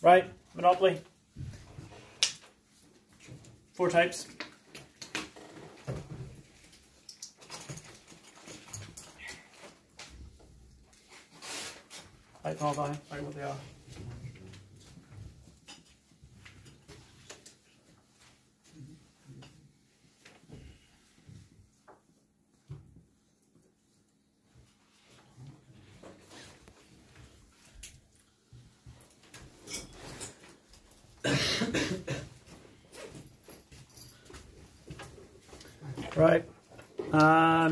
right? Monopoly. 4 types. Right, all down, right what they are. Right,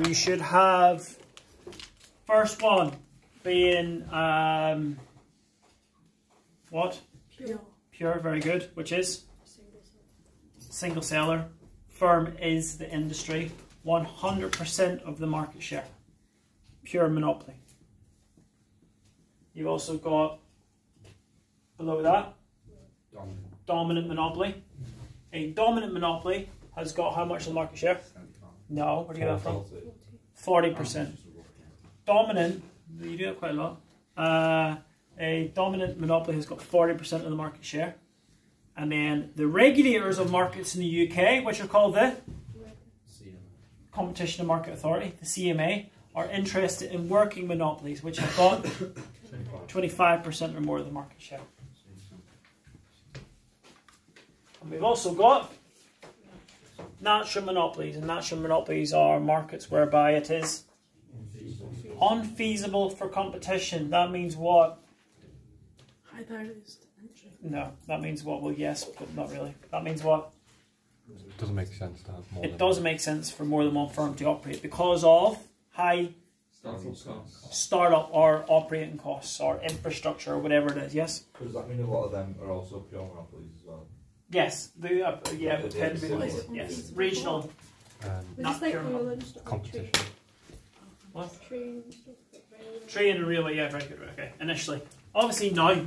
you should have first one being what? Pure. Pure, very good. Which is? Single seller. Firm is the industry. 100% of the market share. Pure monopoly. You've also got below that dominant monopoly. A dominant monopoly has got how much of the market share? No, where do you get that from? 40%. Dominant, you do that quite a lot. A dominant monopoly has got 40% of the market share. And then the regulators of markets in the UK, which are called the Competition and Market Authority, the CMA, are interested in working monopolies, which have got 25% or more of the market share. And we've also got natural monopolies, and natural monopolies are markets whereby it is unfeasible for competition. That means what? High barriers to entry. No, that means what? Well, yes, but not really. That means what? It doesn't make sense to have more. It doesn't make sense for more than one firm to operate because of high startup or operating costs or infrastructure or whatever it is. Yes. Does that mean a lot of them are also pure monopolies as well? Yes. Yeah, it tend to be the yes. Regional. Not pure monopoly. Competition. What? Trade Trade and railway, yeah, very good. Okay, initially. Obviously now,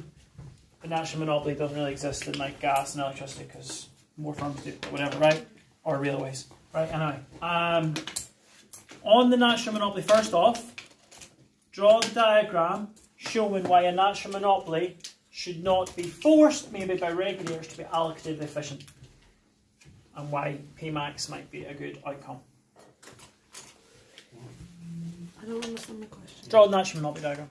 the national monopoly doesn't really exist in like gas and electricity because more firms do, or whatever, right? Or railways, right? Anyway, on the national monopoly, first off, draw the diagram showing why a national monopoly should not be forced, maybe by regulators, to be allocatively efficient, and why Pmax might be a good outcome. I don't understand the question. Draw the national monopoly diagram.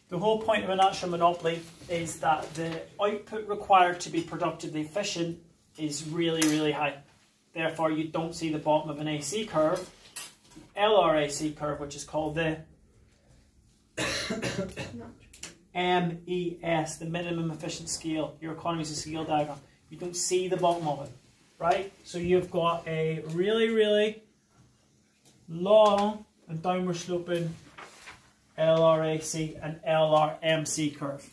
The whole point of a natural monopoly is that the output required to be productively efficient is really, really high. Therefore, you don't see the bottom of an AC curve, LRAC curve, which is called the MES, the minimum efficient scale, your economies of scale diagram. You don't see the bottom of it, right? So you've got a really, really long and downward sloping LRAC and LRMC curve.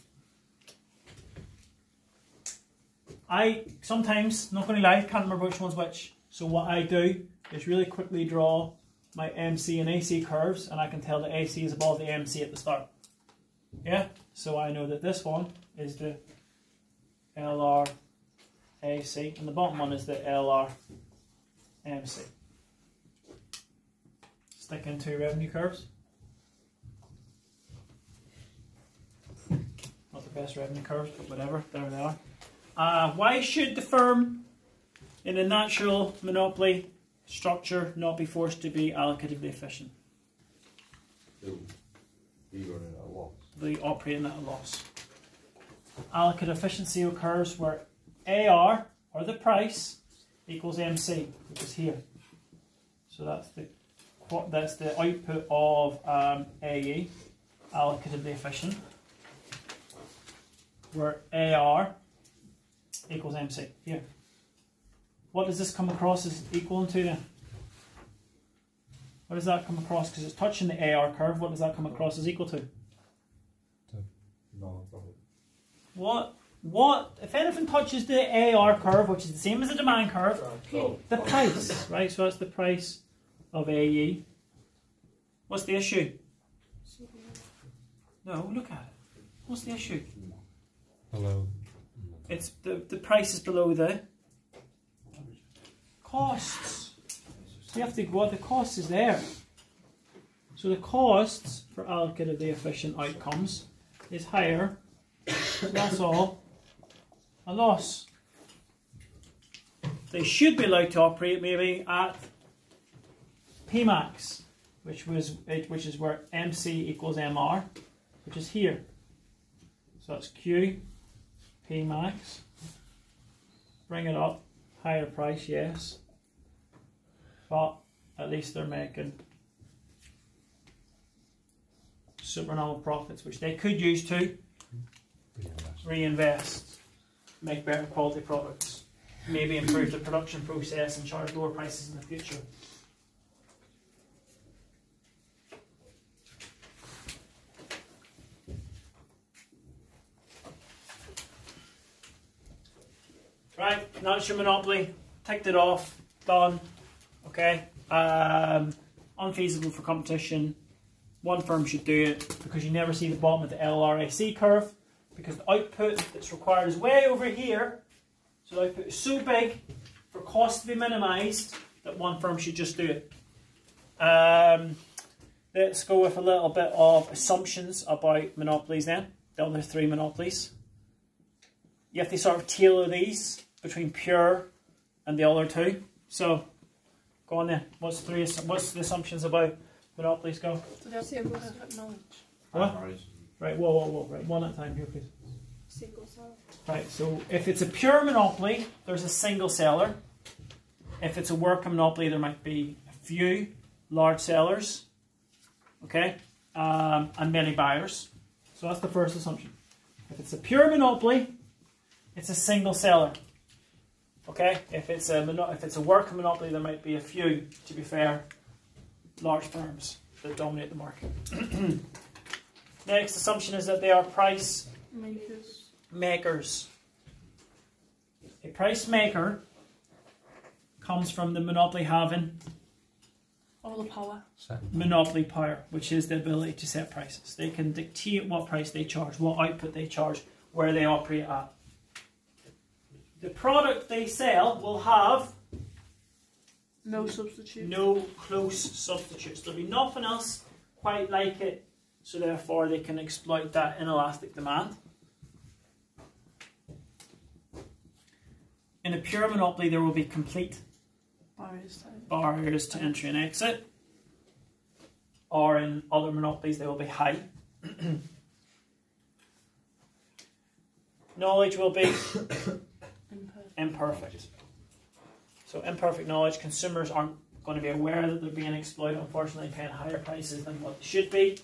I sometimes, not going to lie, can't remember which one's which. So what I do is really quickly draw my MC and AC curves, and I can tell the AC is above the MC at the start. Yeah? So I know that this one is the LRAC and the bottom one is the LRMC. Stick in 2 revenue curves. Not the best revenue curves, but whatever, there they are. Why should the firm in a natural monopoly structure not be forced to be allocatively efficient? They operating at a loss. Allocative efficiency occurs where AR, or the price, equals MC, which is here. So that's the output of AE, allocatively efficient, where AR equals MC, here. What does this come across as equal to then? What does that come across? Because it's touching the AR curve, what does that come across as equal to? No, probably. What, if anything touches the AR curve, which is the same as the demand curve, the price, right? So that's the price of AE What's the issue? No, look at it. What's the issue? Below. It's the price is below the costs. So you have to go, the cost is there. So the costs for allocating the efficient outcomes is higher. So that's all a loss. They should be allowed to operate maybe at Pmax, which is where MC equals MR, which is here. So that's Q, Pmax. Bring it up, higher price, yes. But at least they're making supernormal profits, which they could use to reinvest, make better quality products, maybe improve the production process and charge lower prices in the future. Right, now it's your monopoly. Ticked it off, done. Okay, unfeasible for competition. One firm should do it because you never see the bottom of the LRAC curve, because the output that's required is way over here. So the output is so big for cost to be minimised that one firm should just do it. Let's go with a little bit of assumptions about monopolies then. The other three monopolies. You have to sort of tailor these between pure and the other two. So, go on then. What's the assumptions about monopolies? Go. So they have single perfect knowledge. What? Right, whoa. Right, one at a time here, please. Single seller. Right, so if it's a pure monopoly, there's a single seller. If it's a working monopoly, there might be a few large sellers, okay, and many buyers. So that's the first assumption. If it's a pure monopoly, it's a single seller. Okay, if it's a working monopoly, there might be a few, to be fair, large firms that dominate the market. Next assumption is that they are price makers. A price maker comes from the monopoly having all the power. Monopoly power, which is the ability to set prices. They can dictate what price they charge, what output they charge, where they operate at. The product they sell will have no substitute. No close substitutes. There'll be nothing else quite like it, so therefore they can exploit that inelastic demand. In a pure monopoly, there will be complete barriers to entry and exit. Or in other monopolies, they will be high. Knowledge will be imperfect. So imperfect knowledge, consumers aren't going to be aware that they're being exploited, unfortunately paying higher prices than what they should be,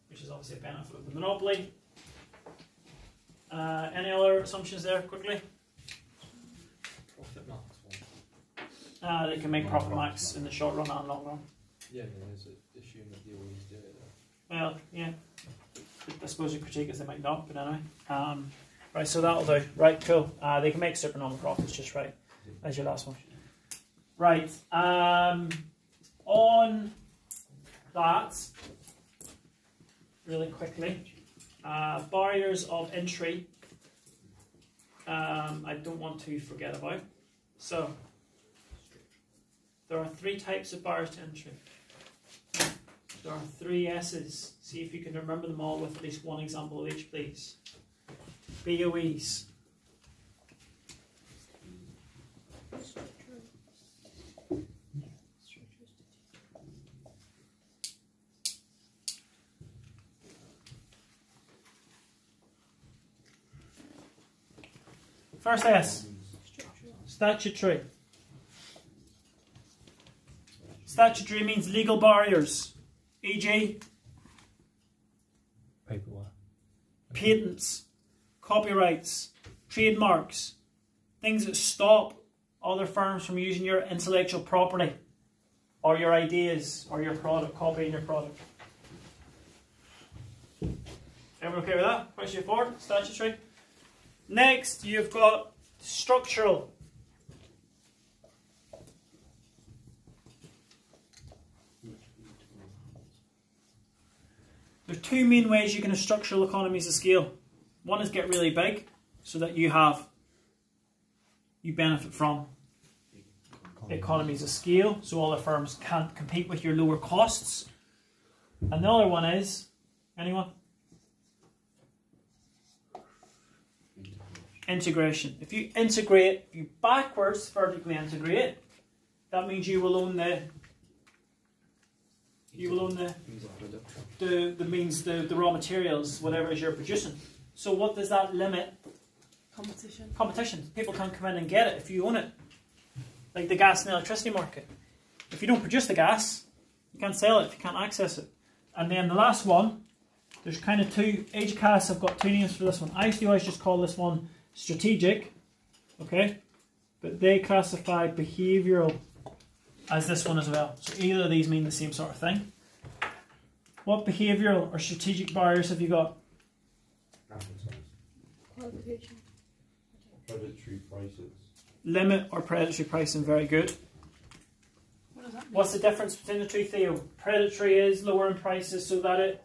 which is obviously a benefit of the monopoly. Any other assumptions there, quickly? Profit max one. They can make profit max in the short run and long run. Yeah, but is it assume that they always do it though? Well, yeah. I suppose your critique is they might not, but anyway. Right, so that'll do. Right, cool. They can make supernormal profits, just right. That's your last one. Right. On that, really quickly, barriers of entry, I don't want to forget about. So, there are 3 types of barriers to entry. There are 3 S's. See if you can remember them all with at least one example of each, please. BOEs. First S. Statutory. Statutory means legal barriers, e.g. Paperwork. Patents, copyrights, trademarks, things that stop other firms from using your intellectual property or your ideas or your product, copying your product. Everyone okay with that? Question 4, statutory. Next, you've got structural. There's two main ways you can have structural economies of scale. One is get really big so that you benefit from economies of scale, so other firms can't compete with your lower costs. And the other one is, anyone? Integration. If you integrate, you backwards vertically integrate, that means you will own the the raw materials, whatever it is you're producing. So what does that limit? Competition. Competition. People can't come in and get it if you own it. Like the gas and electricity market. If you don't produce the gas, you can't sell it, you can't access it. And then the last one, there's kind of two, HCAS have got two names for this one. I used to always just call this one strategic, okay? But they classify behavioural as this one as well. So either of these mean the same sort of thing. What behavioural or strategic barriers have you got? Qualification. Predatory prices. Limit or predatory pricing, very good. What does that mean? What's the difference between the two, Theo? Predatory is lowering prices so that it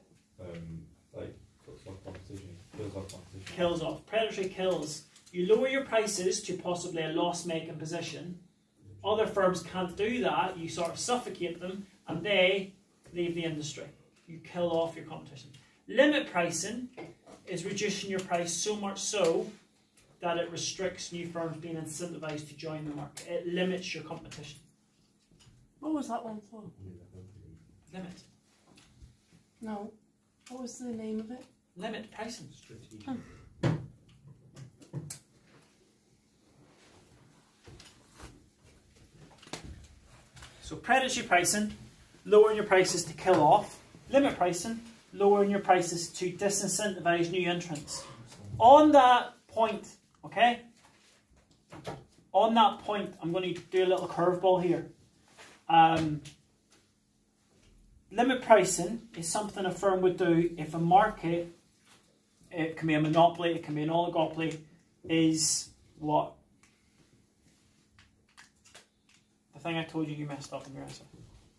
Like cuts off competition, kills off competition. kills off. Predatory kills. You lower your prices to possibly a loss-making position. Other firms can't do that. You sort of suffocate them and they leave the industry. You kill off your competition. Limit pricing is reducing your price so much so that it restricts new firms being incentivized to join the market. It limits your competition. What was that one for? Limit. No. What was the name of it? Limit pricing. Strategic. So predatory pricing, lowering your prices to kill off. Limit pricing, lowering your prices to disincentivize new entrants. On that point, okay? On that point, I'm going to do a little curveball here. Limit pricing is something a firm would do if a market, it can be a monopoly, it can be an oligopoly, is what? The thing I told you, you messed up in your answer.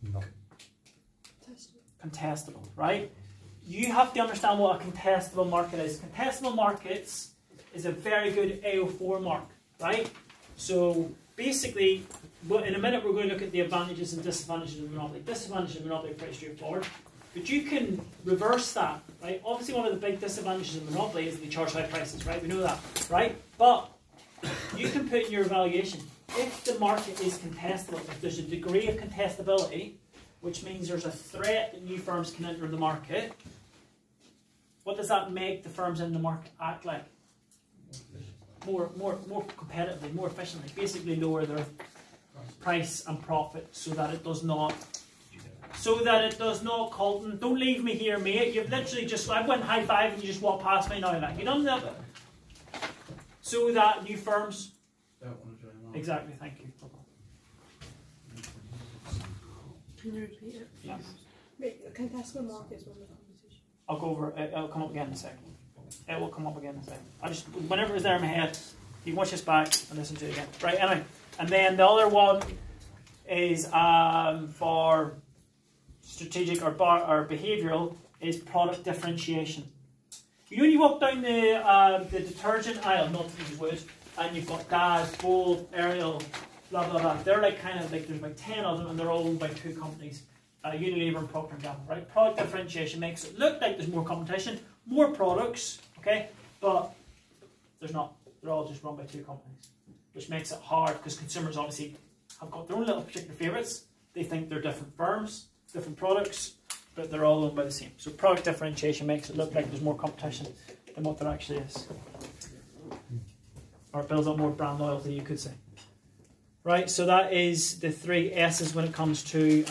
No. Contestable, right? You have to understand what a contestable market is. Contestable markets is a very good AO4 mark, right? So basically, in a minute we're going to look at the advantages and disadvantages of monopoly. Disadvantages of monopoly are pretty straightforward, but you can reverse that, right? Obviously one of the big disadvantages of monopoly is they charge high prices, right? We know that, right? But you can put in your evaluation, if the market is contestable, if there's a degree of contestability, which means there's a threat that new firms can enter the market, what does that make the firms in the market act like? More competitively, more efficiently, basically lower their price and profit so that it does not Colton, don't leave me here, mate. You've literally just, I went high five and you just walked past me now, like, you done that? So that new firms, Don't want to join on. exactly, thank you. Can you repeat it? Yeah. Wait, a contestable market is one of the competition. I'll go over it, it'll come up again in a second. It will come up again in a second. I just, whenever it's there in my head, you can watch this back and listen to it again. Right, anyway. And then the other one is for strategic or behavioural is product differentiation. You know when you walk down the detergent aisle, not to use wood, and you've got Dad, Bold, Ariel, blah blah blah. They're like kind of like there's about 10 of them and they're all owned by two companies. Unilever and Procter & Gamble, right? Product differentiation makes it look like there's more competition, more products, okay? But there's not. They're all just run by two companies, which makes it hard because consumers obviously have got their own little particular favourites. They think they're different firms, different products, but they're all owned by the same. So product differentiation makes it look like there's more competition than what there actually is. Or it builds up more brand loyalty, you could say. Right, so that is the 3 S's when it comes to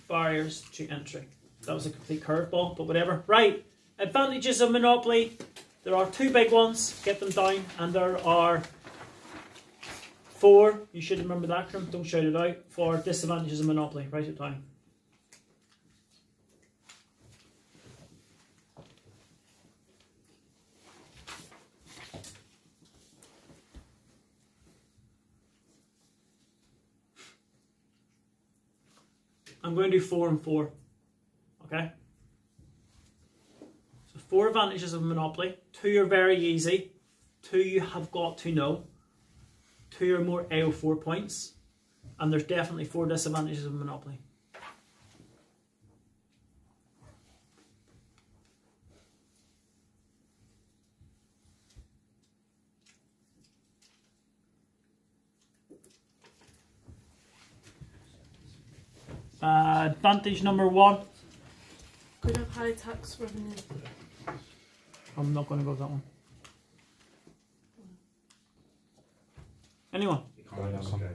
barriers to entry. That was a complete curveball, but whatever. Right, advantages of monopoly. There are 2 big ones, get them down, and there are 4, you should remember that, don't shout it out, for disadvantages of monopoly. Write it down. I'm going to do 4 and 4, okay? 4 advantages of a monopoly. 2 are very easy. 2 you have got to know. 2 are more AO4 points. And there's definitely 4 disadvantages of a monopoly. Advantage number 1. Could have high tax revenue. I'm not going to go with that one. Anyone?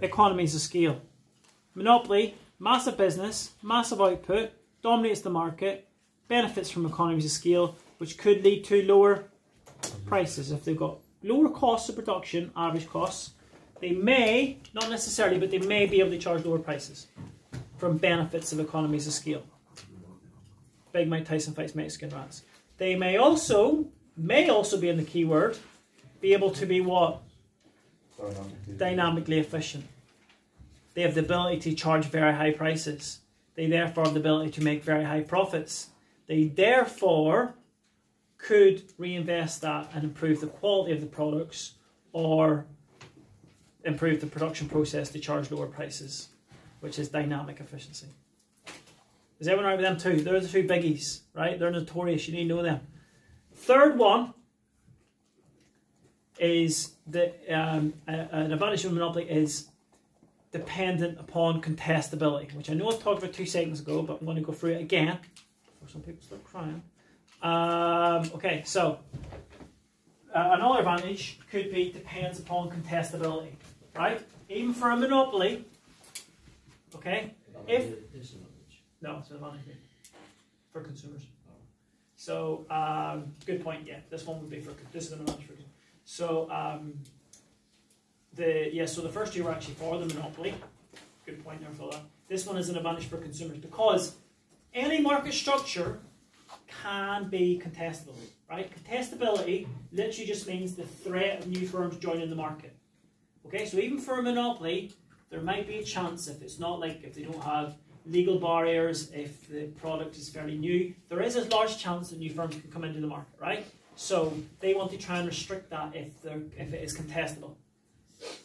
Economies of scale. Monopoly, massive business, massive output, dominates the market, benefits from economies of scale, which could lead to lower prices. If they've got lower costs of production, average costs, they may, not necessarily, but they may be able to charge lower prices from benefits of economies of scale. Big Mike Tyson fights Mexican rats. They may also be in the keyword, be able to be what? Dynamically efficient. They have the ability to charge very high prices. They therefore have the ability to make very high profits. They therefore could reinvest that and improve the quality of the products or improve the production process to charge lower prices, which is dynamic efficiency. Is everyone right with them too? They're the 2 biggies, right? They're notorious, you need to know them. Third one is that an advantage of monopoly is dependent upon contestability, which I know I talked about 2 seconds ago, but I'm going to go through it again before some people start crying. Okay, so another advantage could be depends upon contestability, right? Even for a monopoly, okay, if no, it's an advantage for consumers. So good point. Yeah, this one would be for this is an advantage for consumers. So so the first 2 were actually for the monopoly. Good point there for that. This one is an advantage for consumers because any market structure can be contestable, right? Contestability literally just means the threat of new firms joining the market. Okay, so even for a monopoly, there might be a chance if it's not like if they don't have legal barriers, if the product is fairly new, there is a large chance that new firms can come into the market, right? So they want to try and restrict that if it is contestable.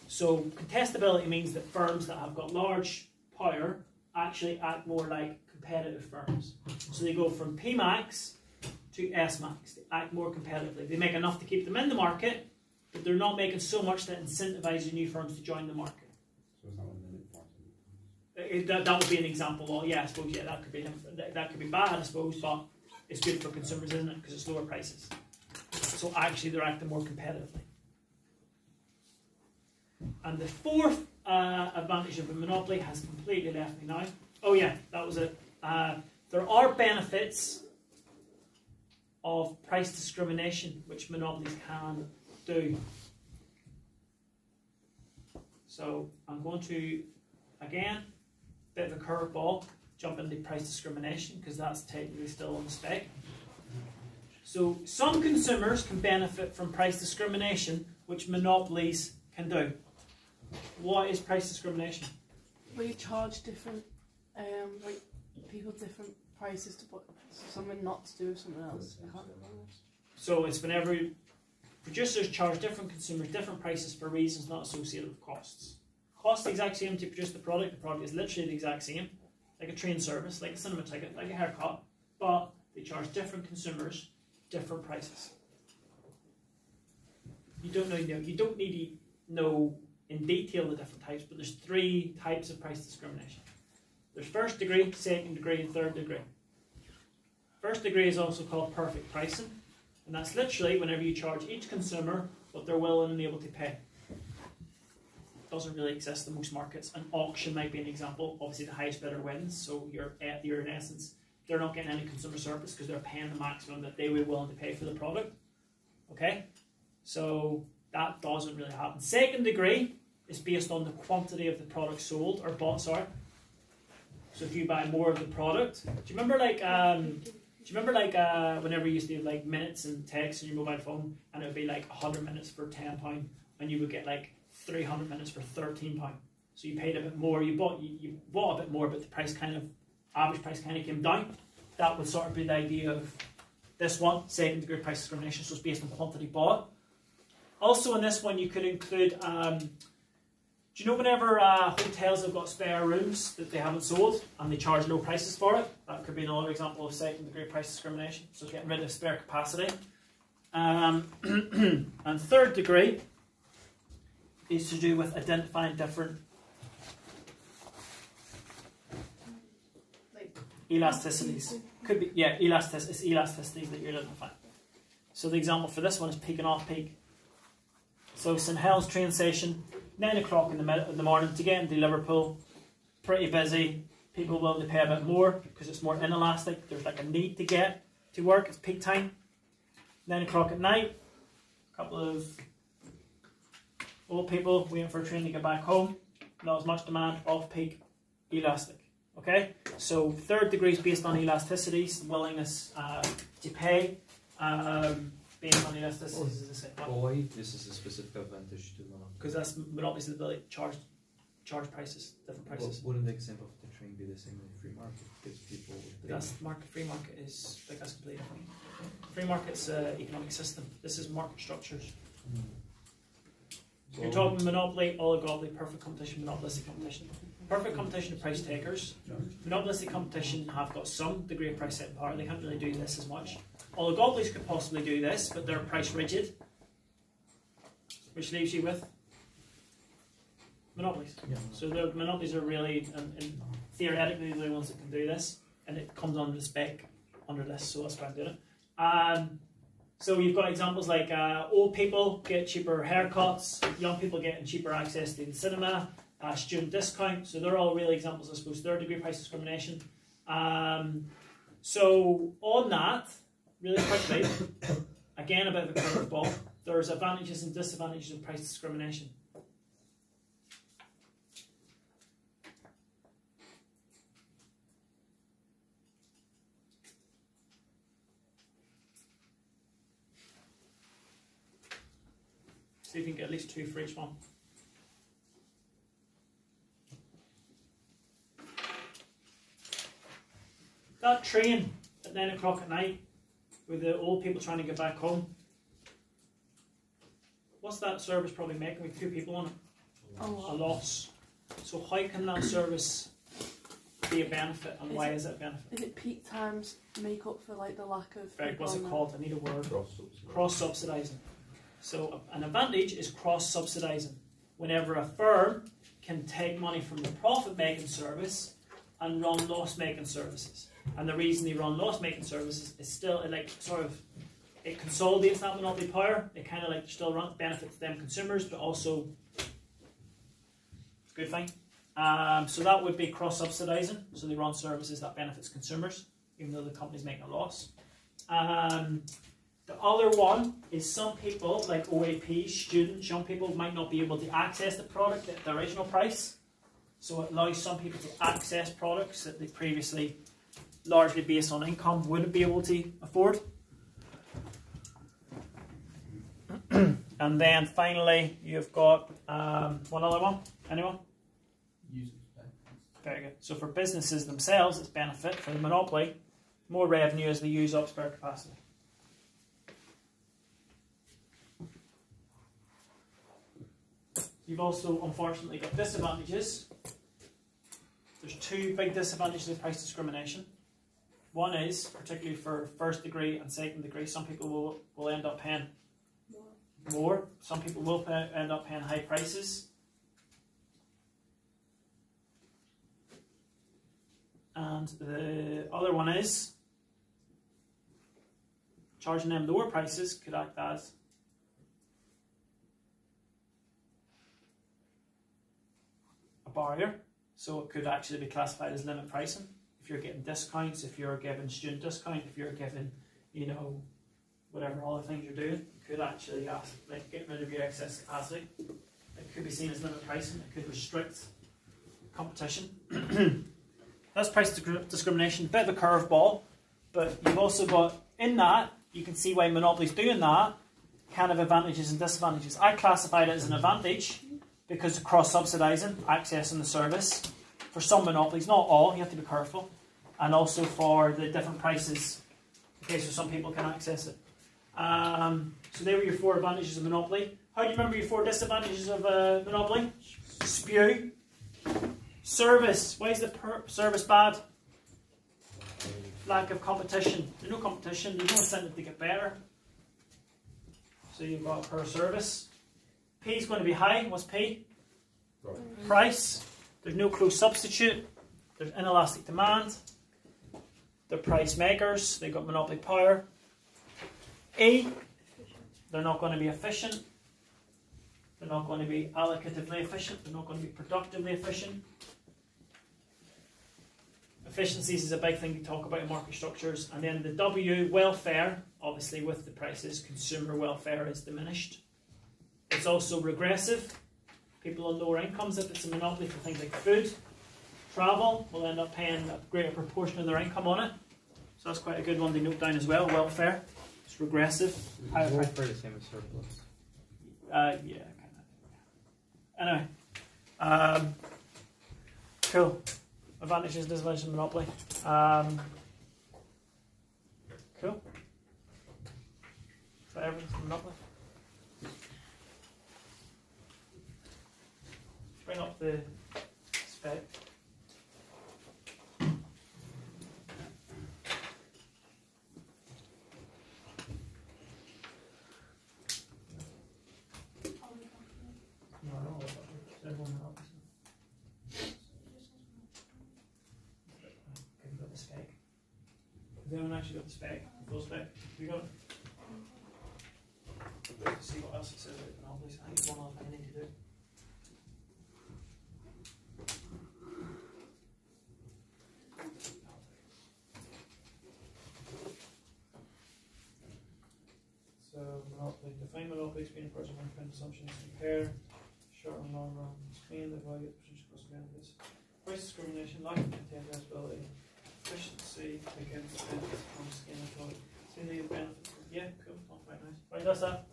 So contestability means that firms that have got large power actually act more like competitive firms. So they go from Pmax to Smax. They act more competitively. They make enough to keep them in the market, but they're not making so much that incentivizes new firms to join the market. So it's not a limit. That would be an example. Well, yeah, I suppose that could be bad, I suppose, but it's good for consumers, isn't it? Because it's lower prices. So actually, they're acting more competitively. And the 4th advantage of a monopoly has completely left me now. Oh yeah, that was it. There are benefits of price discrimination which monopolies can do. So I'm going to, again, bit of a curveball, jump into price discrimination because that's technically still on the spec. So some consumers can benefit from price discrimination which monopolies can do. What is price discrimination? Where you charge different like people different prices to put something not to do with something else. I can't remember. So it's whenever producers charge different consumers different prices for reasons not associated with costs. Cost the exact same to produce the product is literally the exact same, like a train service, like a cinema ticket, like a haircut, but they charge different consumers different prices. You don't need to know in detail the different types, but there's 3 types of price discrimination. There's first degree, second degree, and third degree. First degree is also called perfect pricing, and that's literally whenever you charge each consumer what they're willing and able to pay. Doesn't really exist in most markets. An auction might be an example. Obviously, the highest bidder wins, so you're in essence, they're not getting any consumer service because they're paying the maximum that they were willing to pay for the product. Okay, so that doesn't really happen. Second degree is based on the quantity of the product sold or bought. Sorry. So if you buy more of the product, do you remember whenever you used to have like minutes and text on your mobile phone, and it would be like 100 minutes for £10, and you would get like 300 minutes for £13. So you paid a bit more. You bought a bit more, but the price average price kind of came down. That would sort of be the idea of This one, second degree price discrimination, so it's based on quantity bought. Also in this one you could include, do you know whenever hotels have got spare rooms that they haven't sold and they charge low prices for it? That could be another example of second degree price discrimination, so getting rid of spare capacity. And third degree is to do with identifying different elasticities. Could be, yeah, it's elasticities that you're identifying. So the example for this one is peak and off peak. So St Helens train station, 9 o'clock in the morning to get into Liverpool, pretty busy, people willing to pay a bit more because it's more inelastic, there's like a need to get to work, it's peak time. 9 o'clock at night, a couple of old people waiting for a train to get back home, not as much demand, off peak, elastic. Okay, so third degree is based on elasticities, willingness to pay, based on elasticities, as I said. Why this is a specific advantage to monopoly? Because that's monopoly's ability to charge prices, different prices. Well, wouldn't the example of the train be the same in the free market? Because people would pay. That's market. Free market is like that's completely different. Free market's an economic system. This is market structures. You're talking monopoly, oligopoly, perfect competition, monopolistic competition. Perfect competition of price takers. Monopolistic competition have got some degree of price setting power. They can't really do this as much. Oligopolies could possibly do this, but they're price rigid, which leaves you with monopolies. Yeah. So the monopolies are really, and theoretically, the ones that can do this, and it comes under the spec under this. So that's why I'm doing it. So you've got examples like old people get cheaper haircuts, young people getting cheaper access to the cinema, student discount. So they're all really examples, I suppose, third degree price discrimination. So on that, really quickly, again a bit of a curveball, there's advantages and disadvantages of price discrimination. See if you can get at least 2 for each one. That train at 9 o'clock at night with the old people trying to get back home, what's that service probably making with 2 people on it? A loss. So how can that service be a benefit, and why is it a benefit? Is it peak times make up for like the lack of... Right, what's it called? I need a word. Cross-subsidising. Cross-subsidising. So an advantage is cross-subsidising. Whenever a firm can take money from the profit-making service and run loss-making services. And the reason they run loss-making services is still, it consolidates that monopoly power. It kind of like still benefits them consumers, but also it's a good thing. So that would be cross-subsidising. So they run services that benefits consumers, even though the company's making a loss. The other one is some people, like OAP, students, young people, might not be able to access the product at the original price. So it allows some people to access products that they previously, largely based on income, wouldn't be able to afford. And then finally, you've got one other one. Anyone? Very good. So for businesses themselves, it's benefit. For the monopoly, more revenue as they use up spare capacity. You've also, unfortunately, got disadvantages. There's 2 big disadvantages of price discrimination. One is, particularly for first degree and second degree, some people will end up paying more. Some people will end up paying high prices. And the other one is, charging them lower prices could act as barrier, so it could actually be classified as limit pricing. If you're getting discounts, if you're giving student discount, if you're giving, whatever other things you're doing, it could actually like get rid of your excess capacity. It could be seen as limit pricing. It could restrict competition. That's price discrimination. Bit of a curveball, but you've also got in that you can see why monopolies doing that can have advantages and disadvantages. I classified it as an advantage because of cross-subsidising, accessing the service. For some monopolies, not all, you have to be careful. And also for the different prices Okay, so some people can access it. So there were your 4 advantages of monopoly. How do you remember your 4 disadvantages of monopoly? Spew. Service. Why is the service bad? Lack of competition. There's no competition. There's no incentive to get better. So you've got per service. P is going to be high. What's P? Price. There's no close substitute. There's inelastic demand. They're price makers. They've got monopoly power. E, they're not going to be efficient. They're not going to be allocatively efficient. They're not going to be productively efficient. Efficiencies is a big thing to talk about in market structures. And then the W, welfare, obviously with the prices, consumer welfare is diminished. It's also regressive. People on lower incomes, if it's a monopoly for things like food, travel, will end up paying a greater proportion of their income on it. So that's quite a good one to note down as well, welfare. It's regressive. Is welfare the same as surplus? Yeah, kind of. Anyway. Cool. Advantages, disadvantages of monopoly. Cool. Is that everything from monopoly? Bring up the spec. They haven't actually got the spec, the full spec. You got it? Let's see what else it says about monopolies. I think it's one other thing I need to do. So, monopoly. Define monopoly, explain the person one assumptions, compare short and long run, explain the value of potential cost benefits, price discrimination, lack of contestability. Efficiency against benefits from skin and toy. See the benefits? Yeah, cool. Not quite nice. Right, that's that.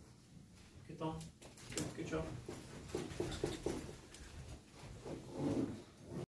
Good done. Good job.